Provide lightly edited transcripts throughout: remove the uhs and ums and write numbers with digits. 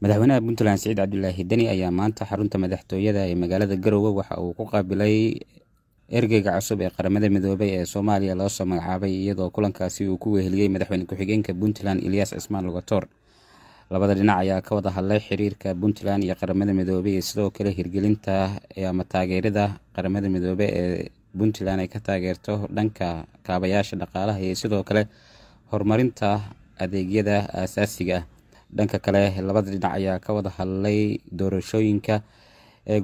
Madaxweynaha Puntland Siciid Cabdullaahi Deni ayaa maanta xarunta madaxtooyada ee magaalada Garowe waxa uu ku qaabilay ergeyga cusub ee Qaramada Midoobey ee Soomaaliya loo soo magacaabay iyadoo kulankaasi uu ku weheliyay madaxweyne ku-xigeenka Puntland Ilyas Cismaan Lugator. Labada dhinac ayaa ka wada hadlay xiriirka Puntland iyo Qaramada Midoobey iyo sidoo kale hirgelinta ama taageerada Qaramada Midoobey ee Puntland ay ka taageerto dhanka kaabayaasha dhaqaalaha iyo sidoo kale horumarinta adeegyada aasaasiga ah. Dhanka kale labada dhinac ayaa ka wada hadlay doorashooyinka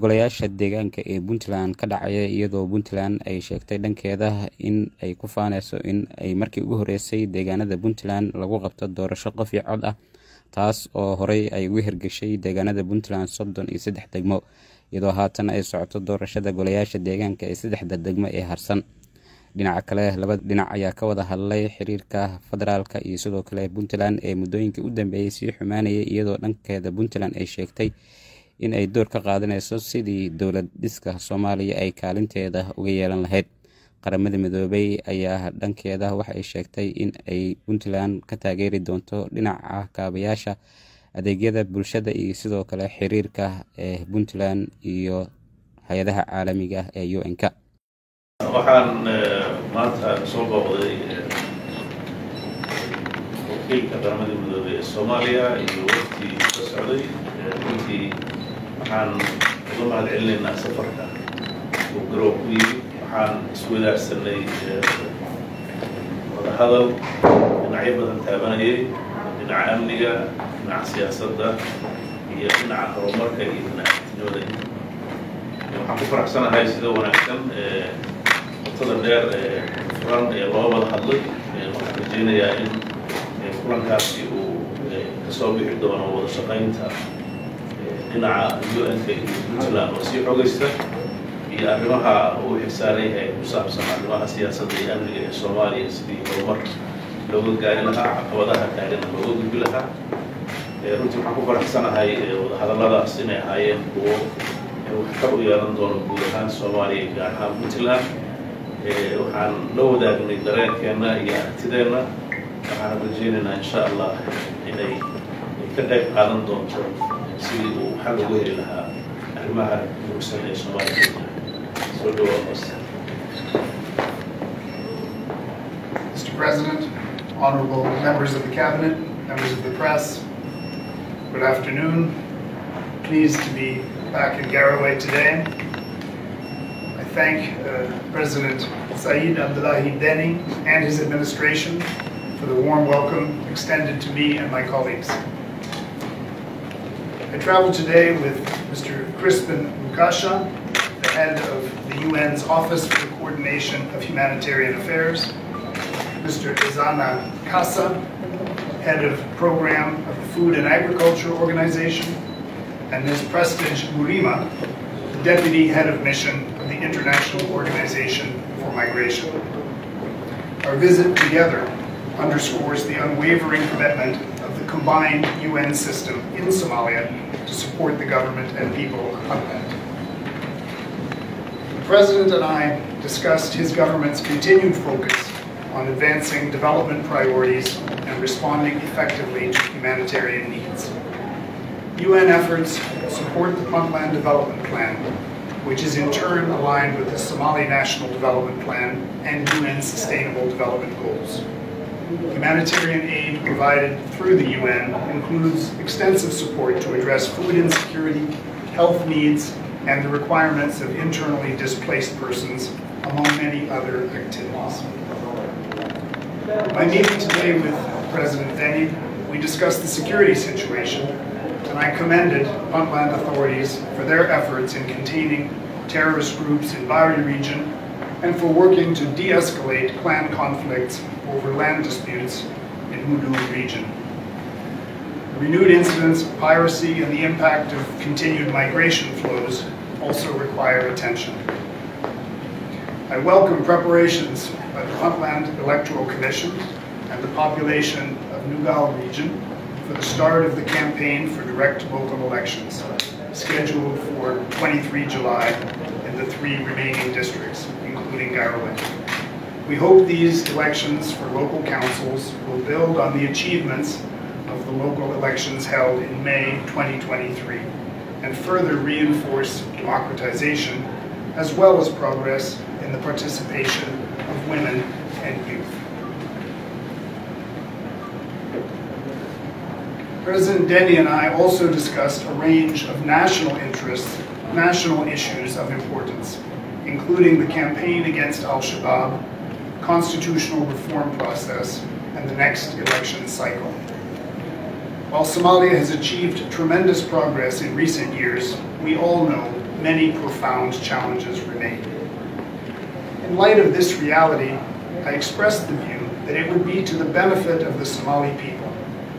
golayaasha deegaanka ee Puntland ka dhacaya iyadoo Puntland ay sheegtay dhankeeda in ay ku faanayso in ay markii ugu horeysay deegaanada Puntland lagu qabto doorasho qof iyo cod ah, taas oo horey ay ugu hirgashay deegaanada Puntland 33 degmo, iyadoo haatan ay socoto doorashada golayaasha deegaanka ee 3 degmo ee harsan. Dhinaca kale labada dhinac ayaa ka wada hadlay xiriirka federaalka iyo sidoo kale Puntland ee muddooyinkii u dambeeyay sii xumaanayay iyadoo dhankeeda Puntland ay sheegtay in ay door ka qaadanayso sidii dowlad dhiska Soomaaliya ay kaalinteeda uga yeelan lahayd. Qaramada Midoobey ayaa dhankeeda waxa ay sheegtay in ay Puntland ka taageeri doonto dhinaca kaabayaasha adeegyada bulshada iyo sidoo kale xiriirka Puntland iyo hay'adaha caalamiga ah ee UN-ka. waxaan maanta soo booqday wakiilka Qaramada Midoobey ee Soomaaliya iyo waqti ka socday runtii waxaan uga mahadcelinaynaa safarka uu Garowe ku yimid. waxaan iswadaarsanay wada hadal dhinacyo badan taabanayay, dhinaca amniga, dhinaca siyaasadda iyo dhinaca horumarka iyo dhinaca nabadda. waxaan ku faraxsanahay sida wanaagsan waqtada dheer furan ee loo wada hadlay. waxaan rajaynayaa in kulankaasi uu kasoo bixi doono wada shaqaynta dhinaca UN-ka iyo Puntland oo sii xogaysta iyo arrimaha uu xilsaaran yahay ku saabsan arrimaha siyaasadda iyo amniga ee Soomaaliya sidii horumar looga gaari lahaa, caqabadaha taagan looga gudbi lahaa. runtii waxaan ku faraxsanahay wada hadalladaas inay ahaayeen kuwo waxtar u yeelan doono guud ahaan Soomaaliya gaar ahaan Puntland. waxaan la wadaagnay dareenkeena iyo aragtideenna. waxaan rajaynaynaa insha Allah inay ka qayb qaadan doonto sidii uu xal ugu heli lahaa arrimaha murugsan ee Soomaaliya. soo dhawaad. Mr. President, honorable members of the cabinet, members of the press, good afternoon. Pleased to be back in Garowe today. I thank President Siciid Cabdullaahi Deni and his administration for the warm welcome extended to me and my colleagues. I traveled today with Mr. Crispin Mukasha, the head of the UN's Office for the Coordination of Humanitarian Affairs, Mr. Izana Kasa, head of program of the Food and Agriculture Organization, and Ms. Prestige Murima, the Deputy Head of Mission of the International Organization for Migration. Our visit together underscores the unwavering commitment of the combined UN system in Somalia to support the government and people of Puntland. The President and I discussed his government's continued focus on advancing development priorities and responding effectively to humanitarian needs. UN efforts support the Puntland Development Plan, which is in turn aligned with the Somali National Development Plan and UN Sustainable Development Goals. Humanitarian aid provided through the UN includes extensive support to address food insecurity, health needs, and the requirements of internally displaced persons, among many other activities. My meeting today with President Deni, we discussed the security situation, and I commended Puntland authorities for their efforts in containing terrorist groups in Bari region and for working to de-escalate clan conflicts over land disputes in Midoobey region. Renewed incidents of piracy and the impact of continued migration flows also require attention. I welcome preparations by the Puntland Electoral Commission and the population of Nugal region for the start of the campaign for direct local elections, scheduled for 23 July in the 3 remaining districts, including Garowe. We hope these elections for local councils will build on the achievements of the local elections held in May 2023 and further reinforce democratization as well as progress in the participation of women and youth. President Deni and I also discussed a range of national interests, national issues of importance, including the campaign against Al-Shabaab, constitutional reform process, and the next election cycle. While Somalia has achieved tremendous progress in recent years, we all know many profound challenges remain. In light of this reality, I expressed the view that it would be to the benefit of the Somali people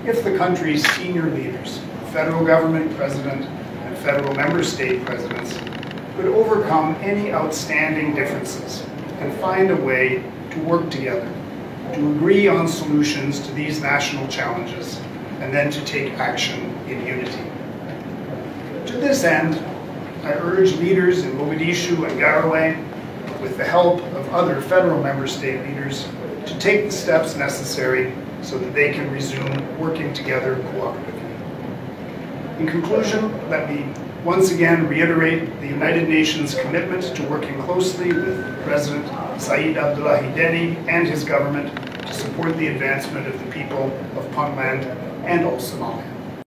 if the country's senior leaders, federal government president and federal member state presidents, could overcome any outstanding differences and find a way to work together, to agree on solutions to these national challenges, and then to take action in unity. To this end, I urge leaders in Mogadishu and Garowe, with the help of other federal member state leaders, to take the steps necessary so that they can resume working together cooperatively. In conclusion, let me once again reiterate the United Nations commitment to working closely with President Saeed Abdullahi Deni and his government to support the advancement of the people of Puntland and all Somalia.